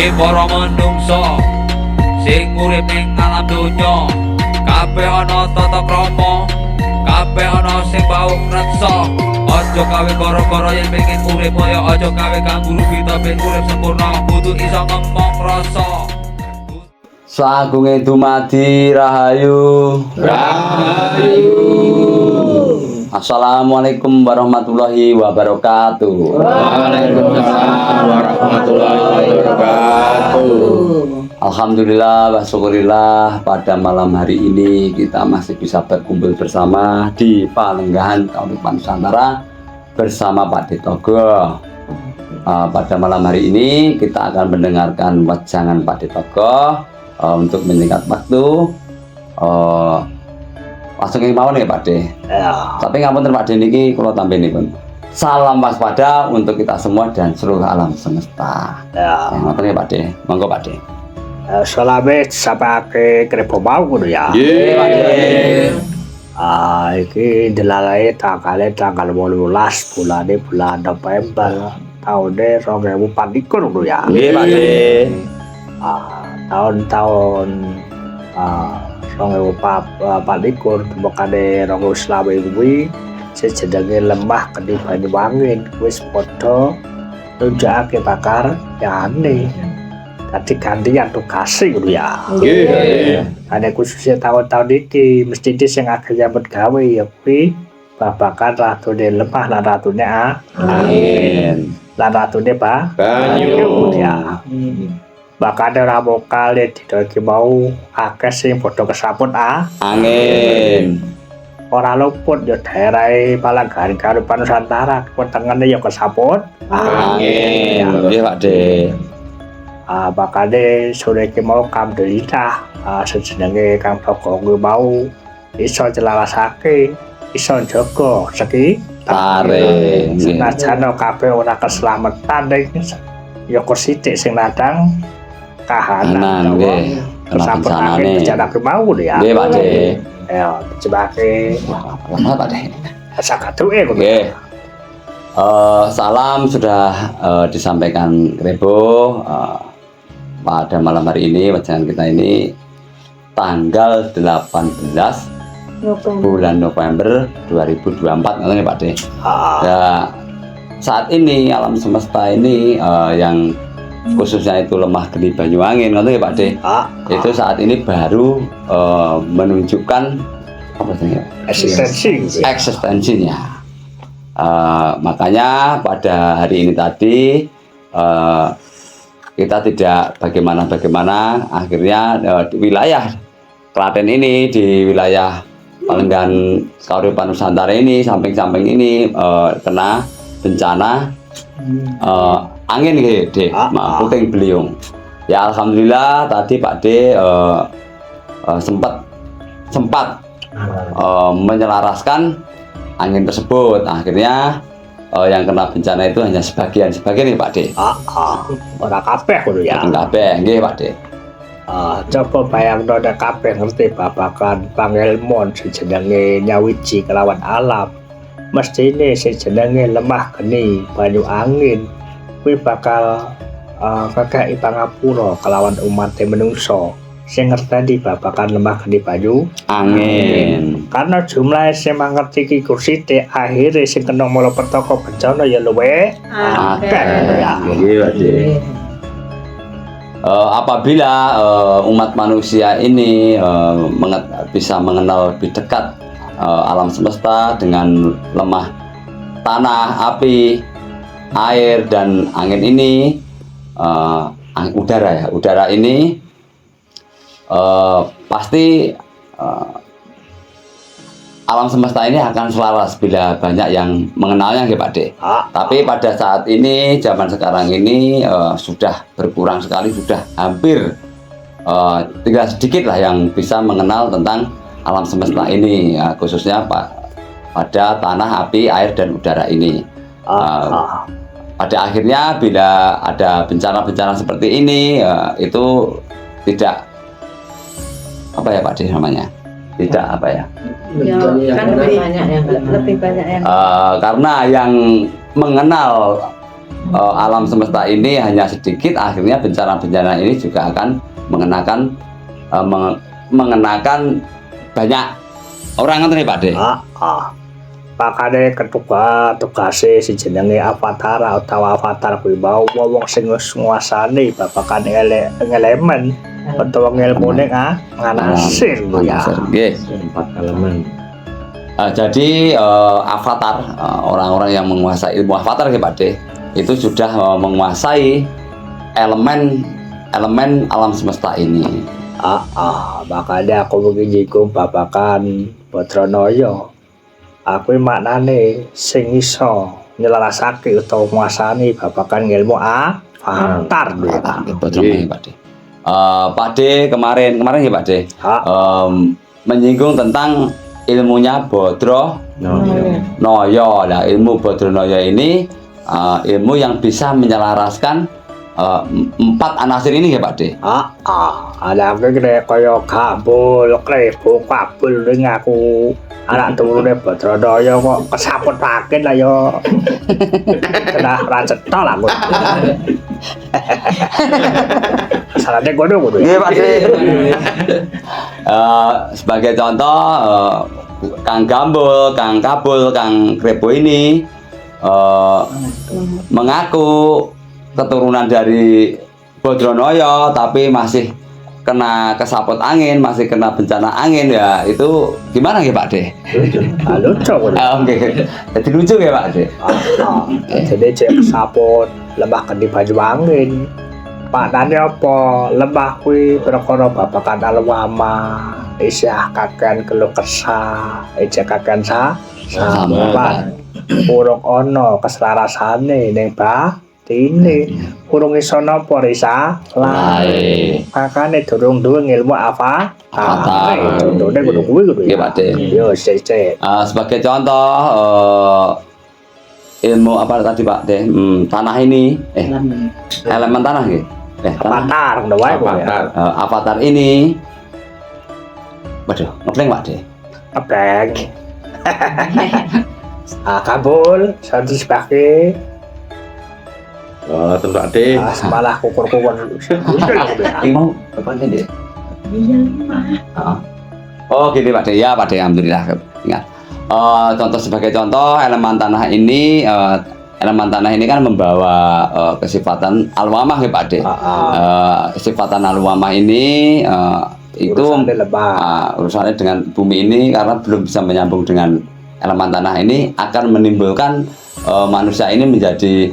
para manungsa sing urip ning alam donya, kabeh ana tata krama, kabeh ana sing bau reksa. Aja gawe gara-gara yen pengen urip kaya aja gawe kanggo kita ben urip sempurna, kudu iso ngomong rasa. Sagunge dumadi rahayu. Assalamualaikum warahmatullahi wabarakatuh. Waalaikumsalam warahmatullahi wabarakatuh. Alhamdulillah wa syukurillah, pada malam hari ini kita masih bisa berkumpul bersama di Palenggahan Kabupaten Nusantara bersama Pak Detogo. Pada malam hari ini kita akan mendengarkan wajangan Pak Detogo. Untuk menyingkat waktu, langsung ke mawon ya Pak De. Ya. Tapi ngapunten Pak De niki kula tambahin pun. Salam waspada untuk kita semua dan seluruh alam semesta. Ya. Ngoten ya Pak De. Monggo Pak De. Selamat sampai krepo mau kudu ya. Nggih Pak De. Iki delalae tanggal 18 bulan November tahun 2024 kudu ya. Nggih Pak De. Tahun-tahun 2024 temokane rong Islami kuwi sejenenge lemah kedhi Banyuwangi wis padha nunjukake bakar yane tadi gantian tugas kudu ya. Nggih. Ada khususnya tahun-tahun iki mesti sing akeh nyambut gawe ya kuwi babakan ratune lemah lan ratune Amin. lan ratune Banyu. ya. Bahkan ora vokal ya didolke mau akeh sing padha kesambut Angin. ora luput ya daerahe Palenggahan Kabupaten Nusantara wetengene ya kesambut Angin. Nggih Pak De. Bakane sore iki mau alhamdulillah sejenenge Kang Togo kuwi mau iso jelasake iso jaga Taring. senajan kabeh ora keselamatan ning ya kok sithik sing nadang kahanan Nggih. kesambut Kenapa angin jarak mau ya. Nggih Pak De. Ya, jebake Lama Pak De. sakatuke kok. Oke. Salam sudah disampaikan Rebo pada malam hari ini. Wajangan kita ini tanggal 18 bulan November 2024 ya Pak De. Ya, saat ini alam semesta ini yang khususnya itu lemah geni Banyuwangi ya Pak De. Itu saat ini baru menunjukkan apa sih? Eksistensinya. Makanya pada hari ini tadi kita tidak bagaimana akhirnya di wilayah Klaten ini, di wilayah Palenggahan Kabupaten Nusantara ini, samping-samping ini kena bencana angin gitu, puting beliung. Ya alhamdulillah tadi Pak De sempat menyelaraskan angin tersebut. Akhirnya yang kena bencana itu hanya sebagian nih Pak De. Ora kabeh kudu ya. Kabeh nggih Pak De. Coba bayangno nek kabeh ngerti babagan pangelmon sejenenge nyawiji kelawan alam. Mestine sejenenge lemah geni banyu angin kuwi bakal kakek pangapura kelawan umat menungso sing ngerteni babakan lemah geni banyu Angin. karena jumlah sing mangerti iki sithik akhire sing kena mula petaka bencana ya luwe akeh ya. Nggih Pak De. Apabila umat manusia ini bisa mengenal lebih dekat alam semesta dengan lemah tanah, api, air dan angin ini, udara ini pasti alam semesta ini akan selaras bila banyak yang mengenalnya ya Pak De. Tapi pada saat ini, zaman sekarang ini sudah berkurang sekali, sudah hampir tinggal sedikit lah yang bisa mengenal tentang alam semesta ini, khususnya pada tanah, api, air dan udara ini. Pada akhirnya bila ada bencana-bencana seperti ini, itu tidak apa ya Pak De namanya, tidak apa ya? Ya, kan lebih banyak yang karena yang mengenal alam semesta ini hanya sedikit, akhirnya bencana-bencana ini juga akan mengenakan banyak orang ngerti Pak De. Pakane ketuga tugase si jenenge avatar utawa avatar kuwi mau wong sing wis nguasani babagan elemen utawa ngilmune nganasir lho ya. Nggih. 4 elemen. Jadi avatar orang-orang yang menguasai ilmu avatar nggih Pak De, itu sudah menguasai elemen alam semesta ini. Makanya aku begini jikung babakan Badranaya. Aku maknane sing iso nyelarasake utawa nguasani babagan ilmu avatar lho ya. Badranaya Pak De. Pak De kemarin ya Pak De, menyinggung tentang ilmunya Badranaya. Nah, ilmu Badranaya ini ilmu yang bisa menyelaraskan 4 anasir ini ya Pak De. Ada gede kaya kabul, klebu, kabul ning aku anak turune Badranaya kok kesaput paket lah yo. Kena racetol aku. Salahnya ngono. Nggih Pak De. Sebagai contoh Kang Gambul, Kang Kabul, Kang Krebo ini mengaku keturunan dari Badranaya tapi masih kena kesaput angin, masih kena bencana angin ya, itu gimana ya Pak De? Lucu Oke. Jadi lucu ya Pak De. Jadi cek kesaput lembah kendi baju angin. Maknane apa? Lembah kuwi perkara babakan alwama, isih kakean keluh kesah, isih kakean sambat. Urung ana keselarasane ning batine. Urung iso napa risa lae. Makane durung duwe ilmu avatar. Dene kudu kuwi kudu. Nggih Pak De. Yo cek. Sebagai contoh ilmu apa tadi Pak De? Tanah ini elemen tanah nggih. Avatar ngono wae kuwi. Avatar ini, waduh, ngepleng Pak De. Ngepleng. Kabul, satu sebagai Oh, Pak De. malah kukur-kukur. Ini mau apa ini? Oh, gini Pak De. Ya Pak De, alhamdulillah ingat. Contoh sebagai contoh elemen tanah ini kan membawa kesifatan alwamah ya Pak De. Sifatan alwamah ini itu urusannya dengan bumi ini karena belum bisa menyambung dengan elemen tanah ini akan menimbulkan manusia ini menjadi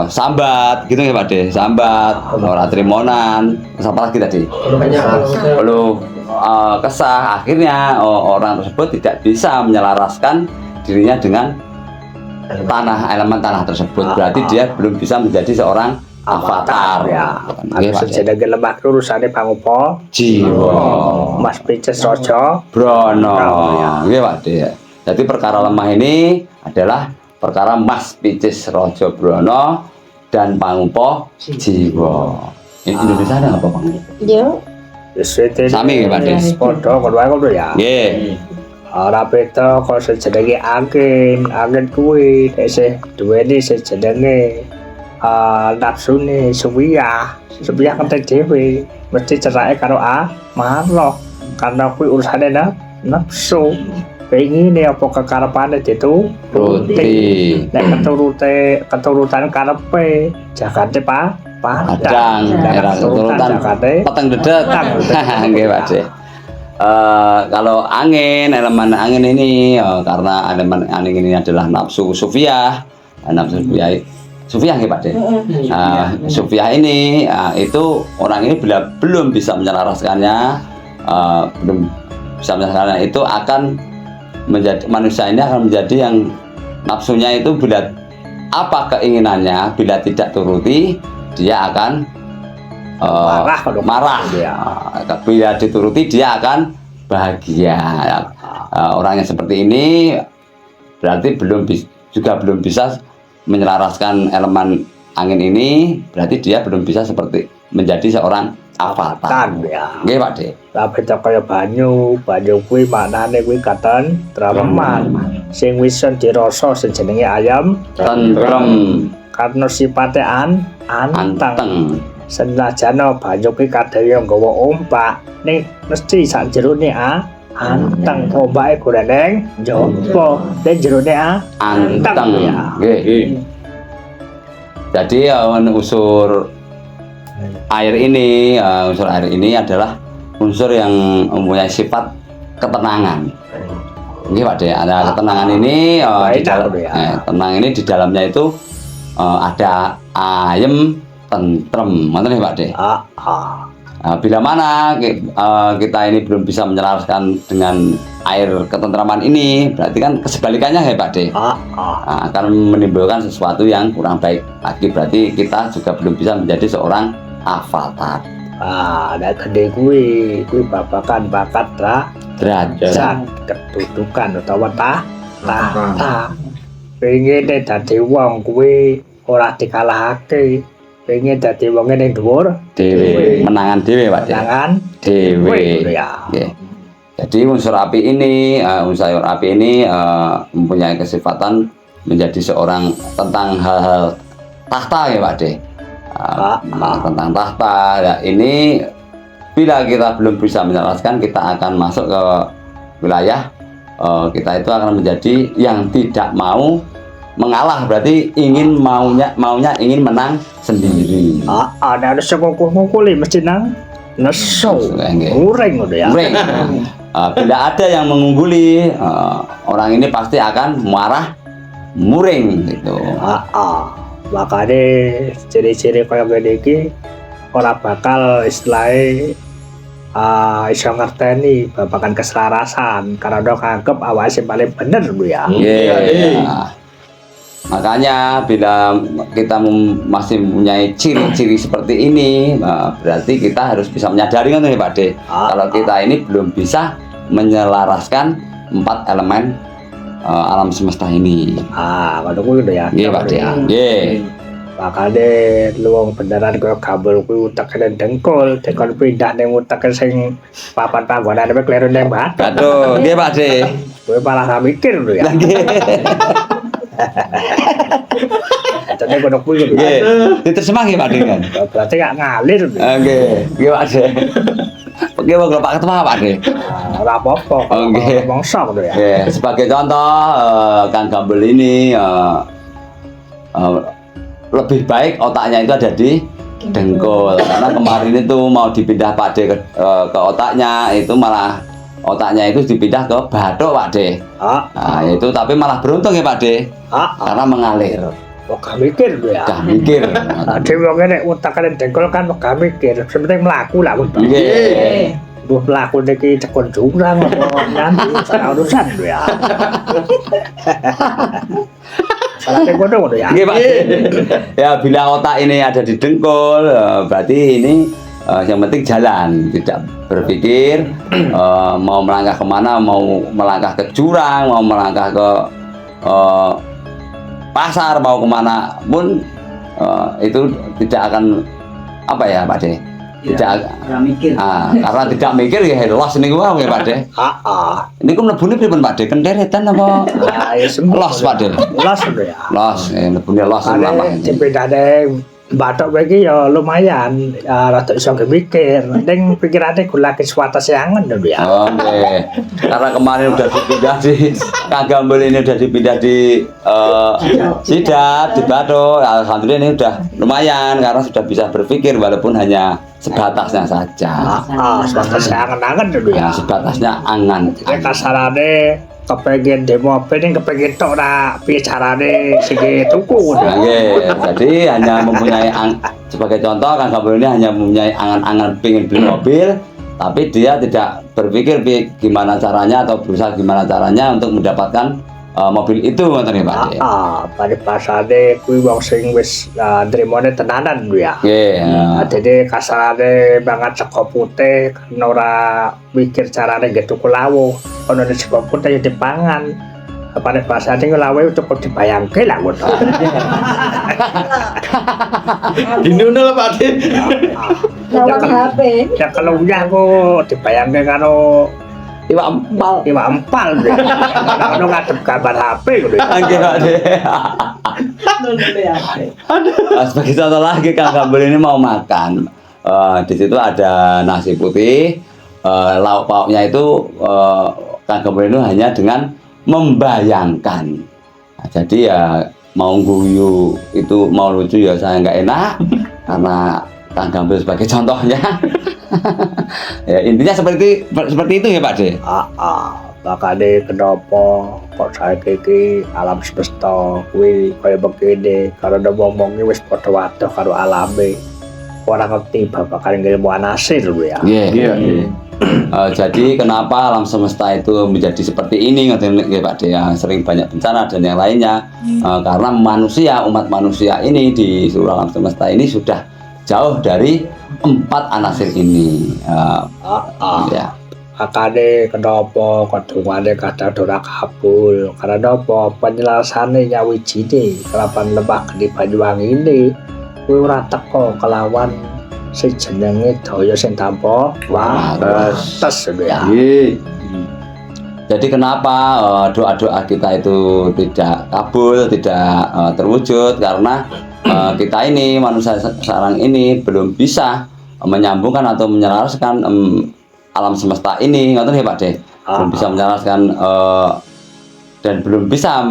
sambat gitu ya Pak De. Sambat, ora trimonan, apa lagi tadi? Lalu kesah, akhirnya orang tersebut tidak bisa menyelaraskan dirinya dengan elemen tanah tersebut, berarti dia belum bisa menjadi seorang avatar ya. Nggih Pak De. Jenenge lembah urusane pangupa Jiwa Mas Pices Raja Brono. Nggih Pak De. Jadi perkara lemah ini adalah perkara Mas Pices Raja Brono dan pangupa jiwa. Indonesia ada apa Bang? Yo. Sami nggih Pak De. Padha kono wae kono ya. Nggih. Ora beda kok sejenenge angin kuwi isih duweni sejenenge nafsune suwiyah kentek dhewe mesti cerake karo marloh karena kuwi urusane nafsu pengine apa kekarepane dituruti nek keturutan karepe jagate padang era keturutan peteng dedet nggih Pak De. Kalau elemen angin ini karena elemen angin ini adalah nafsu sufiyah nggih Pak De. Sufiyah ini itu orang ini belum bisa menyelaraskannya, itu akan menjadi manusia ini akan menjadi yang nafsunya itu bila apa keinginannya bila tidak turuti dia akan marah. Bila dituruti dia akan bahagia. Orang yang seperti ini berarti belum bisa menyelaraskan elemen angin ini, berarti dia belum bisa seperti menjadi seorang avatar. Nggih Pak De. Tapi kaya banyu kuwi maknane kuwi katon trememan. Sing wis dirasa sing jenenge ayam tentrem. karena sifatnya anteng. Anteng. Senajan banyu ki kadang nggawa ombak, ning mesti sak jerone anteng. Ombake golek njaba, ning jerone Anteng. ya. Nggih. Jadi unsur air ini adalah unsur yang mempunyai sifat ketenangan. Ini Pak De, ada ketenangan ini di dalam tenang ini di dalamnya itu ada ayem tentrem, ngoten ya Pak De. Bila mana kita ini belum bisa menyelaraskan dengan air ketentraman ini, berarti kan kesebalikannya ya Pak De. Akan menimbulkan sesuatu yang kurang baik lagi, berarti kita juga belum bisa menjadi seorang avatar. Ada gede kuwi babakan bakat derajat kedudukan utawa tahta. Pengen dadi wong kuwi ora dikalahake. Pengen dadi wong ning dhuwur Dewe, menangan dewe Pak De. menangan Dewe. ya. Nggih. Jadi unsur api ini mempunyai kesifatan menjadi seorang tentang hal-hal tahta ya Pak De. Tentang tahta ya, ini bila kita belum bisa menjelaskan, kita akan masuk ke wilayah kita itu akan menjadi yang tidak mau mengalah, berarti maunya ingin menang sendiri. Ada sekongkol-kongkol mesti nang neso goreng udah ya. Bila ada yang mengungguli, orang ini pasti akan marah muring gitu. Makanya ciri-ciri kaya gini iki ora bakal istilahnya iso ngerteni babakan keselarasan karena udah nganggep awake sing paling bener lho ya. Makanya bila kita masih mempunyai ciri-ciri seperti ini, berarti kita harus bisa menyadari kan Pak De, kalau kita ini belum bisa menyelaraskan 4 elemen alam semesta ini. Kalau kuwi lho ya. Nggih Pak De. Nggih. Makane luwung beneran kaya gambul kuwi utekne dengkul pindah ning utek sing papan panggonane wis kleru ning bathuk. Betul, nggih Pak De. Kowe malah gak mikir lho ya. Nggih. Jadi kodok kuwi lho. Nggih. Diterjemah nggih Pak De kan. Berarti gak ngalir lho. Nggih. Nggih Pak De. Oke, mau Pak Ketua Pak De. Ora apa-apa. Nggih. Wong sok lho ya. Nggih, sebagai contoh Kang Gambel ini lebih baik otaknya itu ada di dengkul, karena kemarin itu mau dipindah Pak De ke otaknya, itu malah otaknya itu dipindah ke bathuk Pak De. Nah, itu tapi malah beruntung ya Pak De, karena mengalir. Gak mikir lho ya. Gak mikir. Dhewe wong nek utekane dengkul kan gak mikir, sepenting mlaku lah wis. Nggih. Duh mlaku niki tekon jurang apa nanti urusan lho ya. Salah ngono ya. Nggih Pak. Ya bila otak ini ada di dengkul, berarti ini yang penting jalan, tidak berpikir mau melangkah kemana, mau melangkah ke jurang, mau melangkah ke pasar, mau kemana pun itu tidak akan apa ya Pak De. Tidak mikir. Karena tidak mikir ya los niku wae ya Pak De. Niku mlebune pripun Pak De? Kenderetan apa? Los Pak De. Los lho ya. Los, mlebune los lama. Dipindahne bathuk iki ya lumayan, rada iso mikir. Ning pikirane golek sesuatu angen lho ya. Oke. Karena kemarin udah dipindah di Kang Gambel ini udah dipindah di Sidat, di Bathuk. Alhamdulillah ini udah lumayan karena sudah bisa berpikir walaupun hanya sebatasnya saja. Sebatas angen-angen dulu ya. Sebatasnya angan. Jadi kasarane kepengen di mobil ini kepengen tok ora piye carane sing tuku. Nggih. Jadi hanya mempunyai sebagai contoh Kang Gambel ini hanya mempunyai angan-angan pengen beli mobil, tapi dia tidak berpikir gimana caranya atau berusaha gimana caranya untuk mendapatkan mobil itu ngoten ya Pak De. Pada pasane kuwi wong sing wis nrimone tenanan lho ya. Nggih. Dadi kasarane banget sego putih kan ora mikir carane nggih tuku lawuh. Ono nek sego putih ya dipangan. Pada pasane lawuh cukup dibayangke lah ngono. Dinunul Pak De. Ya kalau udah kok dibayangke karo Iwak empal. Iwak empal deh. Ono ngadep gambar HP ngono ya. Nggih, Pak De. Sebagai contoh lagi Kang Gambul ini mau makan. Di situ ada nasi putih, lauk pauknya itu Kang Gambul itu hanya dengan membayangkan. Nah, jadi ya mau guyu itu mau lucu ya saya nggak enak karena Kang Gambul sebagai contohnya. Ya intinya seperti itu ya Pak De. Makanya kenapa kok saya kiki alam semesta kuwi kaya begini karena ngomongnya wis padha wadah karo alame. Ora ngerti babagan ilmu anasir lho ya. Iya. Jadi kenapa alam semesta itu menjadi seperti ini ngoten nggih Pak De, ya, sering banyak bencana dan yang lainnya. Karena manusia, umat manusia ini di seluruh alam semesta ini sudah jauh dari 4 anasir ini. Ya. Makanya kenapa kedungane kadang ora kabul karena apa penjelasannya nyawijine kelapan lemah geni Banyuwangi ini kuwi ora teko kelawan sing jenenge daya sing tanpa wates ya. Jadi kenapa doa-doa kita itu tidak kabul, tidak terwujud karena kita ini manusia sekarang ini belum bisa menyambungkan atau menyelaraskan alam semesta ini, ngoten ya Pak De. Belum bisa menjelaskan dan belum bisa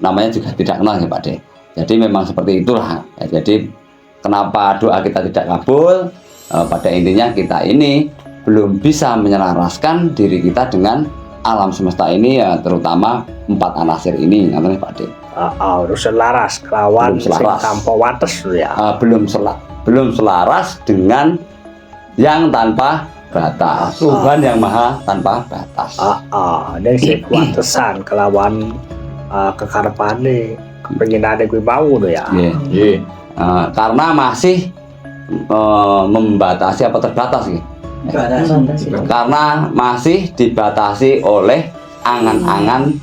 namanya juga tidak kenal ya Pak De. Jadi memang seperti itulah. Ya, jadi kenapa doa kita tidak kabul? Pada intinya kita ini belum bisa menyelaraskan diri kita dengan alam semesta ini ya, terutama 4 anasir ini, ngoten ya Pak De. Harus selaras kelawan sing tanpa wates ya. Belum selaras dengan yang tanpa batas. Tuhan yang maha tanpa batas. Ini sing watesan kelawan kekarepane kepinginane kuwi mau lho ya. Nggih. Karena masih membatasi apa terbatas gitu. Karena masih dibatasi oleh angan-angan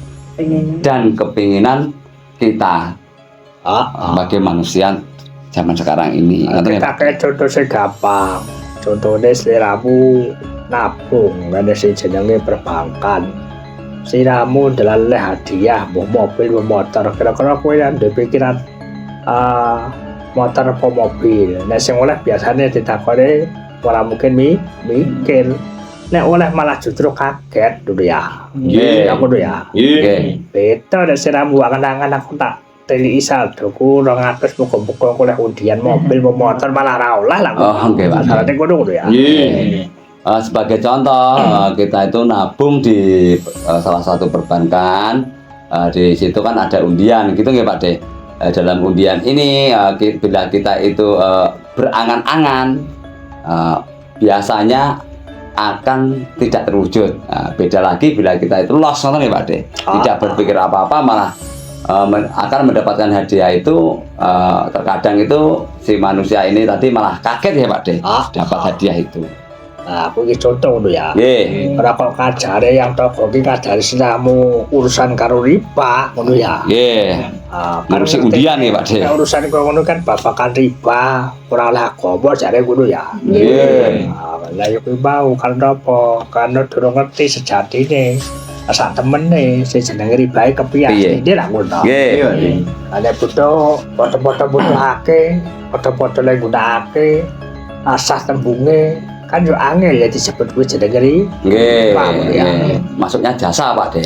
dan kepinginan kita sebagai manusia zaman sekarang ini. Kita kayak contoh sing gampang. Contohnya seliramu nabung, ada sing jenenge perbankan. Seliramu dalaleh hadiah, mau mobil, mau motor. Kira-kira kowe yang pikiran motor apa mobil. Nah sing oleh biasanya ditakoni ora mungkin mikir. Nek oleh malah justru kaget dulu ya. Aku dulu ya. Beda ada seliramu angan-angan aku tak teli saldoku 200 muga-muga oleh undian mobil motor malah ra oleh lah. Nggih Pak. Salate ngono ya. Sebagai contoh kita itu nabung di salah satu perbankan, di situ kan ada undian gitu nggih Pak De. Dalam undian ini bila kita itu berangan-angan biasanya akan tidak terwujud. Beda lagi bila kita itu loss nggih Pak De. Tidak berpikir apa-apa malah akan mendapatkan hadiah itu. Terkadang itu si manusia ini tadi malah kaget ya Pak De, dapat hadiah itu. Nah, aku ini contoh dulu ya. Ora kok kajare yang toko iki kajare sinamu urusan karo riba ngono ya. Ngurusi undian ya Pak De. Urusan kok ngono kan babakan riba, ora oleh agama jare ngono ya. Lah yo kuwi mau karena apa? Karena durung ngerti sejatine. Sak temene sing jenenge ribae kepiye iki ra ngono. Ada butuh foto-foto-butuhake, foto-foto lagi gunakake asah tembunge kan yo angel ya disebut kuwi jenenge masuknya jasa Pak De.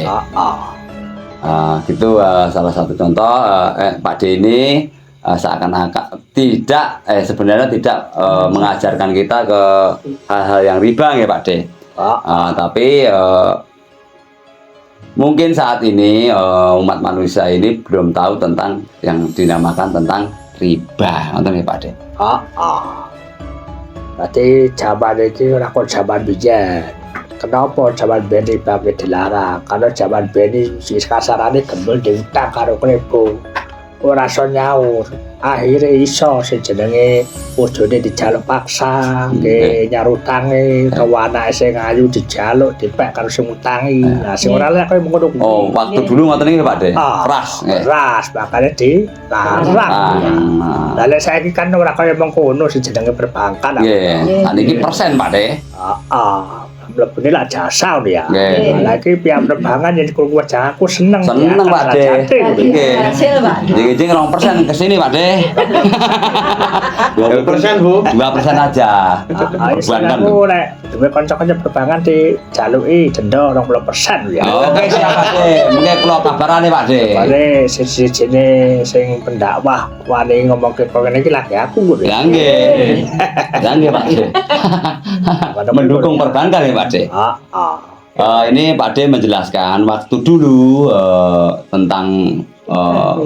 Gitu salah satu contoh Pak De ini seakan-akan tidak sebenarnya tidak mengajarkan kita ke hal-hal yang riba ya Pak De. Tapi mungkin saat ini umat manusia ini belum tahu tentang yang dinamakan tentang riba, nonton ya Pak De. Berarti zaman ini ora kok zaman biyen. Kenapa zaman biyen riba dilarang? Karena zaman biyen iki kasarane gembel diutang karo klebu. Ora iso nyaur. Akhire iso sing jenenge bojone dijaluk paksa, nyaur utange, utawa anake sing ayu dijaluk dipek karo sing utangi. Nah, sing ora lek koyo ngono kuwi. Waktu dulu ngoten iki Pak De. Ras, makane dilarang. Lah lek saiki kan ora kaya mengkono sing jenenge perbankan. Nggih, saniki persen Pak De. mlebune lak jasa ngono ya. Nggih. Lah iki pihak penerbangan yang kurang wajah aku seneng. Seneng Pak De. Nggih. Hasil Pak. Jing 2% ke sini Pak De. 2% Bu. 2% aja. Beban kan. Aku nek duwe kanca-kanca penerbangan dijaluki denda 20% ya. Oke siap Pak De. Mengke kula kabarane Pak De. Bare siji-sijine sing pendakwah wani ngomongke kok ngene iki lagi aku ngono Ya ya. nggih. Ya nggih Pak De. Mendukung perbankan ya Pak De. Ini Pak De menjelaskan waktu dulu tentang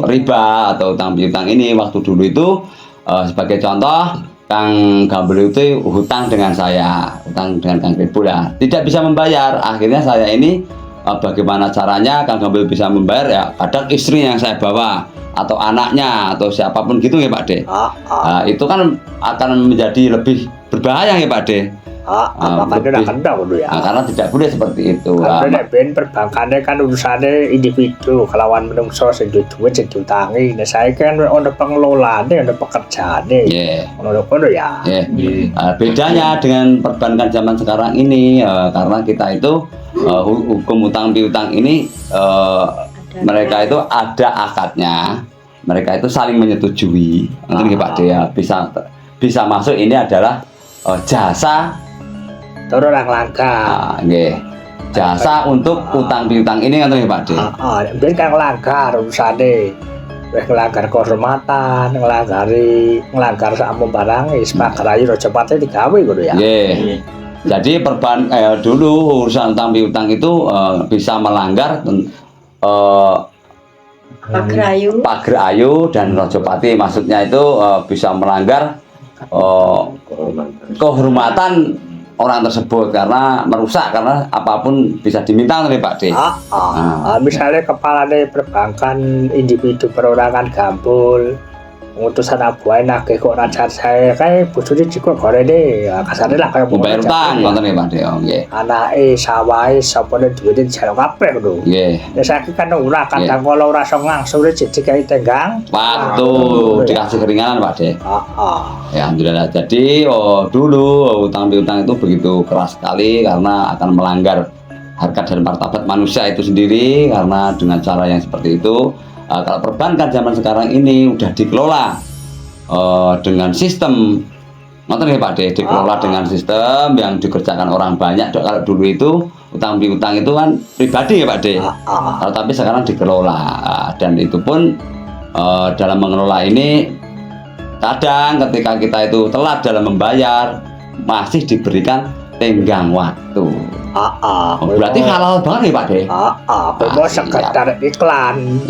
riba atau utang piutang ini. Waktu dulu itu sebagai contoh Kang Gambel itu hutang dengan saya, hutang dengan Kang Ribul ya, tidak bisa membayar. Akhirnya saya ini bagaimana caranya Kang Gambel bisa membayar ya, kadang istri yang saya bawa atau anaknya atau siapapun gitu ya Pak De. Itu kan akan menjadi lebih berbahaya ya Pak De. Makanya udah kendang dulu ya. Karena tidak boleh seperti itu. Karena ben perbankannya kan urusannya individu, kelawan menungso sing duit sing diutangi. Nah saya kan ono pengelolaane, ono pekerjaane. Ono ya. Bedanya dengan perbankan zaman sekarang ini karena kita itu hukum utang piutang ini mereka itu ada akadnya. Mereka itu saling menyetujui. Nanti Pak De ya bisa masuk ini adalah jasa turun orang langgar. Nggih. Jasa untuk utang piutang ini ngoten nggih Pak De. Ben kan langgar urusane. Wis nglanggar kehormatan, nglanggar sakmu barang wis pagrayu aja pate digawe ngono ya. Nggih. Jadi dulu urusan utang piutang itu bisa melanggar Pagrayu dan Rajapati, maksudnya itu bisa melanggar kehormatan orang tersebut karena merusak, karena apapun bisa diminta oleh Pak De. Misalnya kepalanya perbankan individu perorangan Gambul utusan abuai nagih kok raja saya kayak bojone jiko gorene kasarnya lah kayak bayar utang ngoten nggih Pak De. Nggih. Anake sawahe sapane duwite dijaluk kabeh lho. Nggih. Ya saiki kan ora kadang kala ora iso ngangsure dikai tenggang. Waktu dikasih keringanan Pak De. Ya alhamdulillah. Jadi dulu utang piutang itu begitu keras sekali karena akan melanggar harkat dan martabat manusia itu sendiri, karena dengan cara yang seperti itu. Kalau perbankan zaman sekarang ini udah dikelola dengan sistem, ngerti ya Pak De, dikelola dengan sistem yang dikerjakan orang banyak. Kalau dulu itu utang piutang itu kan pribadi ya Pak De, tapi sekarang dikelola, dan itu pun dalam mengelola ini kadang ketika kita itu telat dalam membayar masih diberikan tenggang waktu. Berarti halal banget ya Pak De. Promo sekedar iklan.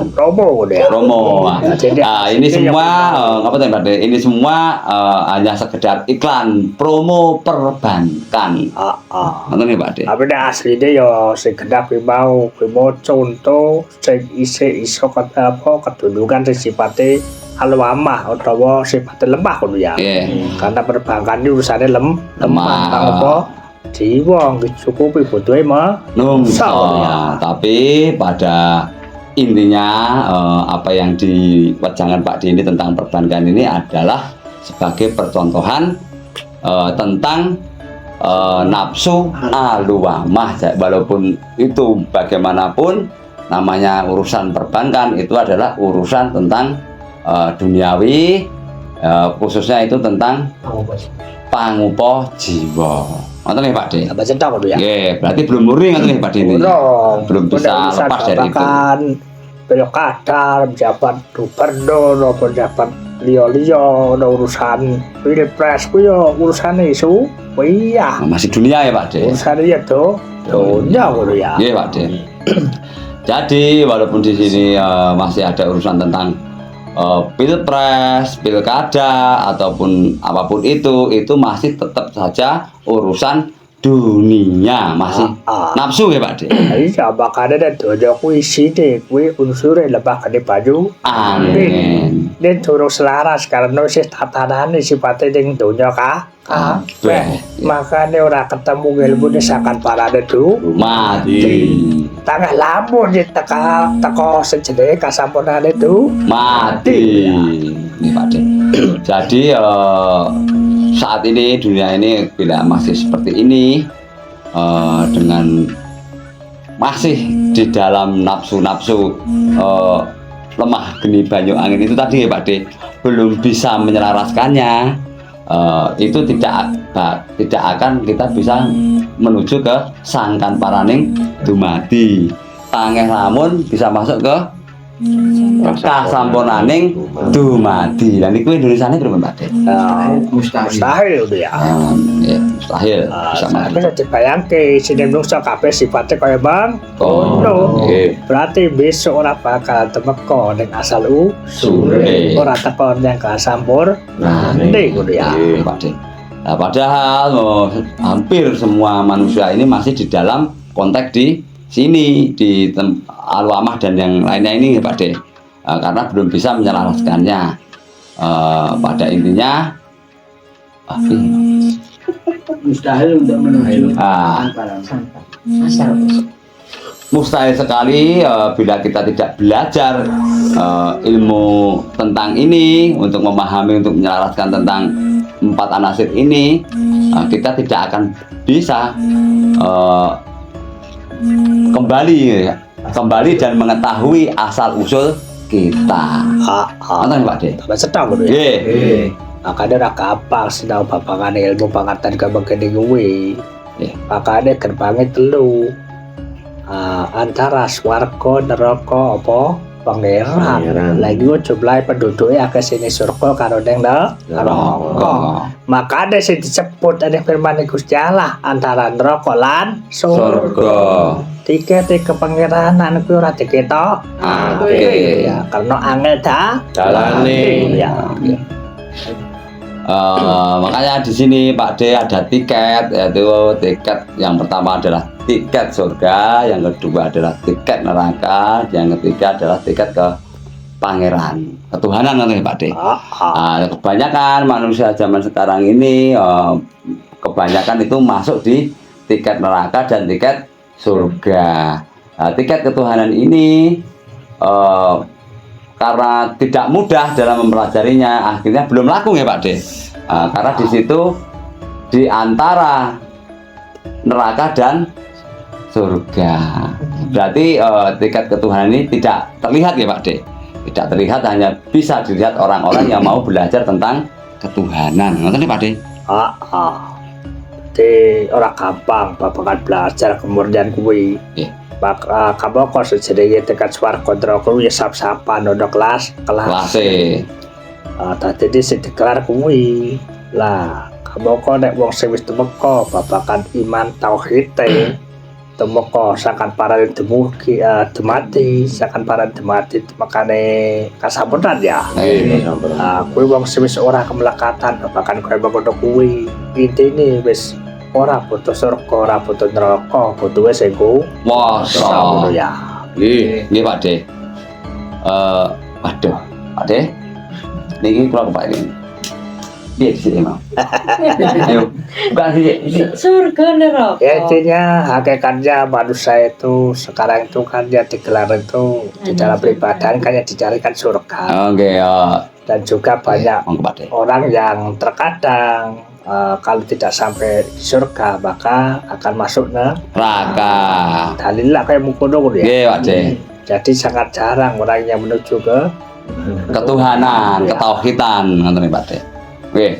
Promo udah. Promo. Ini semua apa tadi Pak De? Ini semua hanya sekedar iklan promo perbankan. Ngerti nih Pak De. Tapi nek asline ya sing gendak mau contoh sing iso kata apa kedudukan sing sifate alwamah utawa sifatnya lemah ngono ya. Karena perbankan ini urusannya lemah. Apa jiwa dicukupi butuhe ya. Tapi pada intinya apa yang diwajahkan Pak De ini tentang perbankan ini adalah sebagai percontohan tentang nafsu alwamah. Walaupun itu bagaimanapun namanya urusan perbankan itu adalah urusan tentang duniawi, khususnya itu tentang pangupa jiwa. Ngerti nih Pak De? Apa cerita kok ya? Berarti belum murni ngerti nih Pak De ini. Belum bisa lepas dari itu. Pilkada, jabat gubernur, jabat liya-liya, urusan pilpres ku yo urusane isu. Iya. Masih dunia ya Pak De. Urusane ya dunia ngono ya. Iya Pak De. Jadi walaupun di sini masih ada urusan tentang pilpres, pilkada ataupun apapun itu masih tetap saja urusan dunia, masih nafsu ya Pak De. Iya, makanya dan donya kuwi isine kuwi unsure lebah kene baju angin. Dan turun selaras karena wis tatanane sifate ning donya kabeh. Makane ora ketemu ilmune sakan parane mati. Tangah lamun teko sejenenge kasampunane mati. Ini Pak De. Jadi saat ini dunia ini bila masih seperti ini, dengan masih di dalam nafsu-nafsu lemah geni banyu angin itu tadi ya Pak De, belum bisa menyelaraskannya, itu tidak akan kita bisa menuju ke sangkan paraning dumadi. Tangeh lamun bisa masuk ke kasampunaning dumadi. Dan itu Indonesianya berapa Pak De? Mustahil itu ya. Ya, mustahil bisa Tapi masuk. dibayangke sini menungso kabeh sifatnya kaya bang. Oh, No. nggih. Berarti besok ora bakal temeko ning asal Sure. ora teko yang kasampur. Nah, Nih ngono ya. Iya, Pak De. Nah, padahal hampir semua manusia ini masih di dalam konteks di sini di Al-Wamah dan yang lainnya ini Pak De. Karena belum bisa menyelaraskannya. Pada intinya Mustahil untuk menuju mustahil sekali bila kita tidak belajar ilmu tentang ini untuk memahami, untuk menyelaraskan tentang 4 anasir ini, kita tidak akan bisa kembali dan mengetahui asal usul kita. Nonton Pak De. Tambah sedang ngono ya. Nggih. Makanya ora gampang sinau babagan ilmu pangatan kebegene kuwi. Nggih. Makanya gerbangnya telu. Antara swarga neraka apa pangeran. Lagi jumlah penduduknya akeh sini surga karo ning neraka. Makanya sing disebut ada firman Gusti Allah antara neraka lan Surga. tiket kepangeranan kuwi ora diketok. Oke. Ya, karena angel Dalane. Ya. Makanya di sini Pak De ada tiket, yaitu tiket yang pertama adalah tiket surga, yang kedua adalah tiket neraka, yang ketiga adalah tiket ke pangeran ketuhanan nanti Pak De. Kebanyakan manusia zaman sekarang ini kebanyakan itu masuk di tiket neraka dan tiket surga. Tiket ketuhanan ini karena tidak mudah dalam mempelajarinya, akhirnya belum laku ya Pak De. Karena di situ di antara neraka dan surga. Berarti tiket ketuhanan ini tidak terlihat ya Pak De. Tidak terlihat, hanya bisa dilihat orang-orang yang mau belajar tentang ketuhanan. Ngerti Pak De? Di orang gampang babagan belajar kemudian kuwi. Maka kamu kok sejenenge tekan swarga neraka kuwi sap-sapan ono kelas. Kelase. Tadi di sing dikelar kuwi. Lah, kamu kok nek wong sing wis temeka babagan iman tauhid temeka sakan para demugi demati, sakan para demati makane kasampunan ya. Kuwi wong sing wis ora kemelekatan babagan koyo ngono kuwi. Intine wis ora butuh surga, ora butuh neraka, butuh wis iku. Wasa. Ya. Nggih Pak De. Waduh, Pak De. Niki kula kepak ini. Piye sih Mang? Ayo, bukan sih. Surga neraka. Ya intinya hakikatnya manusia itu sekarang itu kan ya digelar itu di dalam peribadahan kan ya dicarikan surga. Oke, Dan juga banyak Mang Pak De. orang yang terkadang kalau tidak sampai di surga maka akan masuk Neraka. dalillah kayak mukono ya. Nggih Pak De. Jadi sangat jarang orang yang menuju ke Ketuhanan, ketauhidan ngoten Pak De. Nggih.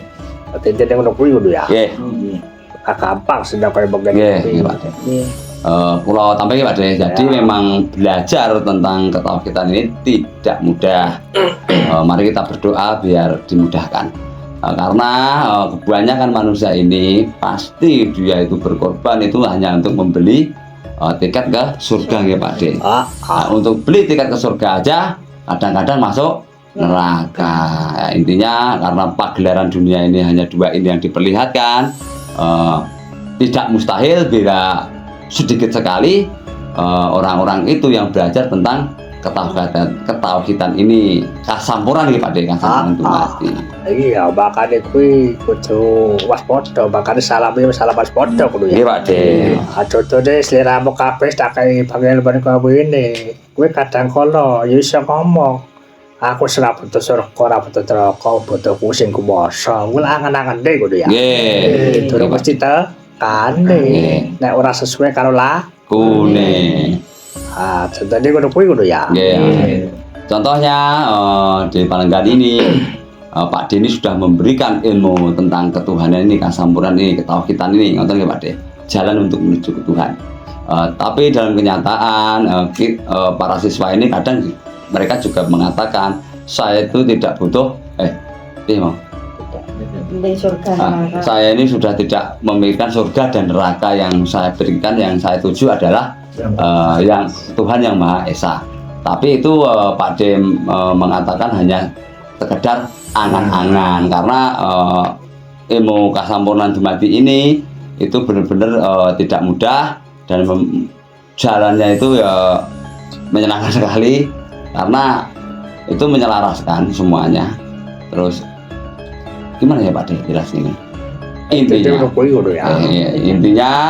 intinya ngono kuwi ngono ya. Nggih. Gampang sedang kayak Nggih, begini. nggih Pak De. Pulau tambahin Pak De, jadi memang belajar tentang ketauhidan ini tidak mudah. Mari kita berdoa biar dimudahkan. Karena kebanyakan manusia ini pasti dia itu berkorban itu hanya untuk membeli tiket ke surga ya Pak De. Untuk beli tiket ke surga aja kadang-kadang masuk neraka. Ya, intinya karena pagelaran dunia ini hanya 2 ini yang diperlihatkan, tidak mustahil bila sedikit sekali orang-orang itu yang belajar tentang ketauhidan ini kasampuran nih Pak De, kasampuran itu pasti. Iya, makanya kuwi kudu waspada, makanya salam waspada kudu Iya ya. Pak De. Contohnya seliramu kabeh tak kaya panggil kuwi ini. Kuwi kadang kala ya iso ngomong. Aku ora butuh surga, ora butuh neraka, butuh sing kuwasa. Kuwi angen-angen deh kudu ya. Nggih. Durung mesti lakane nek ora sesuai karo Kune. contohnya ngono kuwi ngono ya. Nggih. Contohnya di Palenggan ini Pak D ini sudah memberikan ilmu tentang ketuhanan ini, kesampurnan ini, ketauhidan ini, ngoten nggih Pak D. Jalan untuk menuju ke Tuhan. Tapi dalam kenyataan para siswa ini kadang mereka juga mengatakan saya itu tidak butuh saya ini sudah tidak memikirkan surga dan neraka, yang saya berikan, yang saya tuju adalah yang Tuhan yang Maha Esa. Tapi itu Pak D mengatakan hanya sekedar angan-angan, karena ilmu kesampurnan dumadi ini itu benar-benar tidak mudah, dan jalannya itu ya menyenangkan sekali karena itu menyelaraskan semuanya. Terus gimana ya Pak D jelas ini? Intinya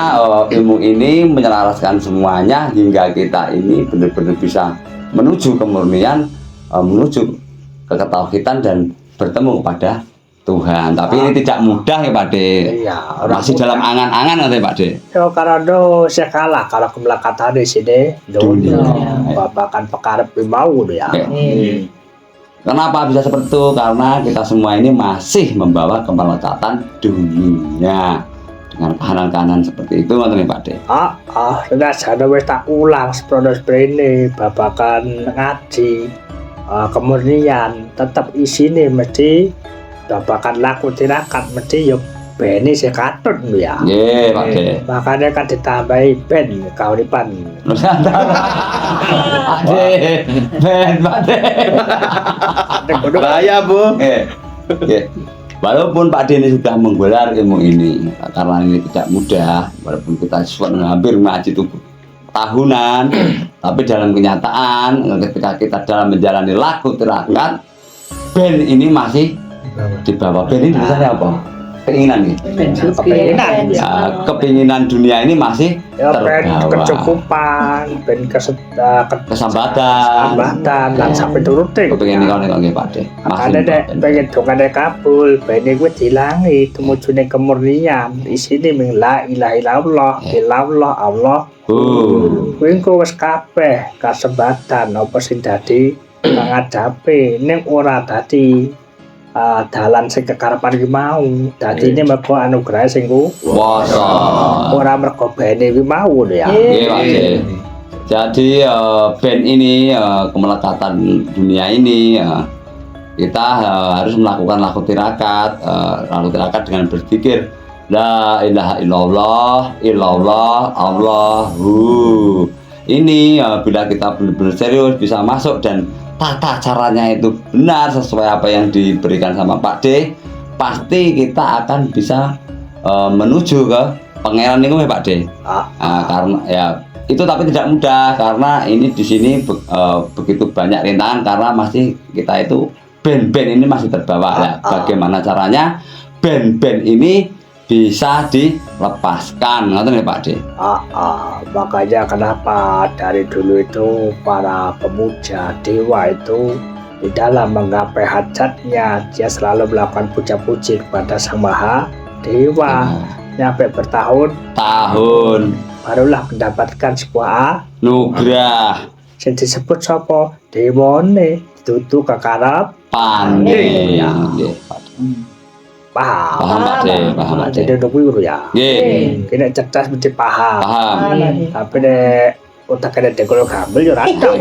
ilmu ini menyelaraskan semuanya hingga kita ini benar-benar bisa menuju kemurnian, menuju ke ketauhidan dan bertemu kepada Tuhan. Tapi ini tidak mudah ya Pak D. Iya, Masih dalam angan-angan nanti Pak D. Yo karena saya kalah kalau kemelekatan di sini dunia. Babakan perkara mau ya. Kenapa bisa seperti itu? Karena kita semua ini masih membawa kemelekatan dunia dengan kahanan-kahanan seperti itu, ngoten Pak D. Sudah saya wis tak ulang seperti ini babakan ngaji kemurnian tetap isine mesti babakan laku tirakat mesti yo bene sing katut ya. Nggih, Pak D. Makanya kan ditambahi ben kauripan. Pak D. Ben Pak D. Bahaya, Bu. Nggih. Walaupun Pak D ini sudah menggelar ilmu ini, karena ini tidak mudah, walaupun kita hampir ngaji itu tahunan, tapi dalam kenyataan ketika kita dalam menjalani laku tirakat, ben ini masih di bawah. Ben ini tulisannya apa? Keinginan nih. Kepinginan ya. Kepinginan dunia ini masih terbawa. Kecukupan, ben kesambatan dan sampai turutin. Kepingin nikah nggih Pak D. Makanya dek pengen dongane kabul, bene gue dilangi tumujune kemurnian. Isine ming la ilaha illallah, illallah Allah. Kuwi engko wis kabeh kasembatan apa sing dadi pangadepe ning ora dadi dalan sing kekarepan iki mau. Dadine mergo anugerah sing kuwasa. Ora mergo bene iki mau ya. Nggih Pak D. Jadi ben ini kemelekatan dunia ini kita harus melakukan laku tirakat dengan berzikir la ilaha illallah Allahu. Ini bila kita benar-benar serius bisa masuk dan tata caranya itu benar sesuai apa yang diberikan sama Pak D, pasti kita akan bisa menuju ke pangeran itu ya Pak D. Karena ya itu tapi tidak mudah karena ini di sini begitu banyak rintangan karena masih kita itu band-band ini masih terbawa. Ya, bagaimana caranya band-band ini bisa dilepaskan, ngoten ya Pak D. Makanya kenapa dari dulu itu para pemuja dewa itu di dalam menggapai hajatnya dia selalu melakukan puja-puji kepada Sang Maha Dewa. Nyampe bertahun-tahun barulah mendapatkan sebuah anugerah yang disebut sapa dewone dudu kekarepan. Paham Pak D, paham Pak D. Jadi udah kuwi ya. Nggih. Kena cerdas mesti paham. Tapi nek otak kena dekolo gambil yo rada.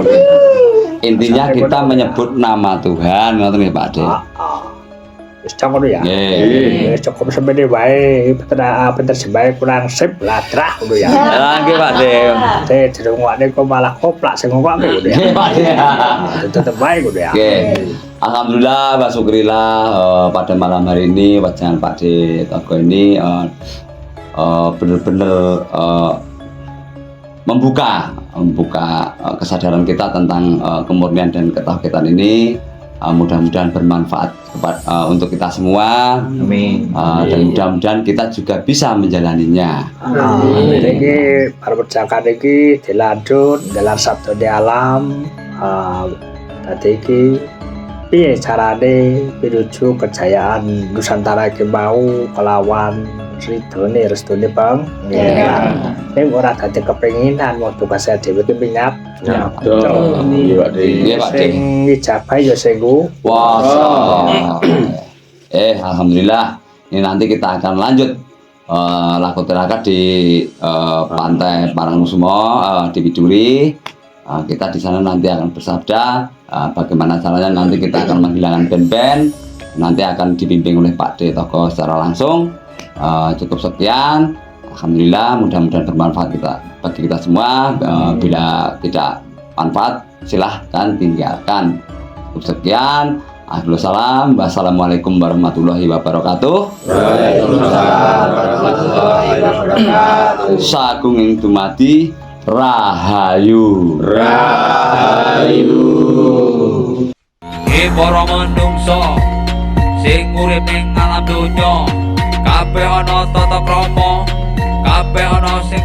Intinya kita menyebut nama Tuhan, ngoten nggih Pak D. Wis ngono ya. Nggih. Wis cukup semene wae, bener sembahe kurang sip ladrah ngono ya. Nggih Pak D. Dirungokne kok malah koplak sing ngomong ngono ya. Nggih Pak D. Tetep bae ngono ya. Nggih. Alhamdulillah, syukurillah pada malam hari ini wajangan Pak D Togo ini benar-benar membuka kesadaran kita tentang kemurnian dan ketauhidan ini. Mudah-mudahan bermanfaat untuk kita semua. Amin. Dan mudah-mudahan kita juga bisa menjalaninya. Iki perpecahan iki dilanjut dalam sabtu di alam. Tadi iki piye carane menuju kejayaan Nusantara iki mau kelawan ridhone restune Bang. Ning ora dadi kepenginan wong tugas dhewe ki pingap. Iya Pak De. Iya, Pak De. Sing dicapai ya sing ku. Wah. Alhamdulillah. Ini nanti kita akan lanjut laku tirakat di pantai Parangkusumo di Widuri. Kita di sana nanti akan bersabda bagaimana caranya nanti kita akan menghilangkan band-band. Nanti akan dibimbing oleh Pak D Tokoh secara langsung. Cukup sekian. Alhamdulillah, mudah-mudahan bermanfaat bagi kita semua. Bila tidak manfaat, silahkan tinggalkan. Cukup sekian. Salam. Wassalamualaikum warahmatullahi wabarakatuh. Waalaikumsalam warahmatullahi wabarakatuh. Sagung ing dumadi rahayu. Para menungso sing urip ning alam donya kabeh ana tata krama, kabeh ana sing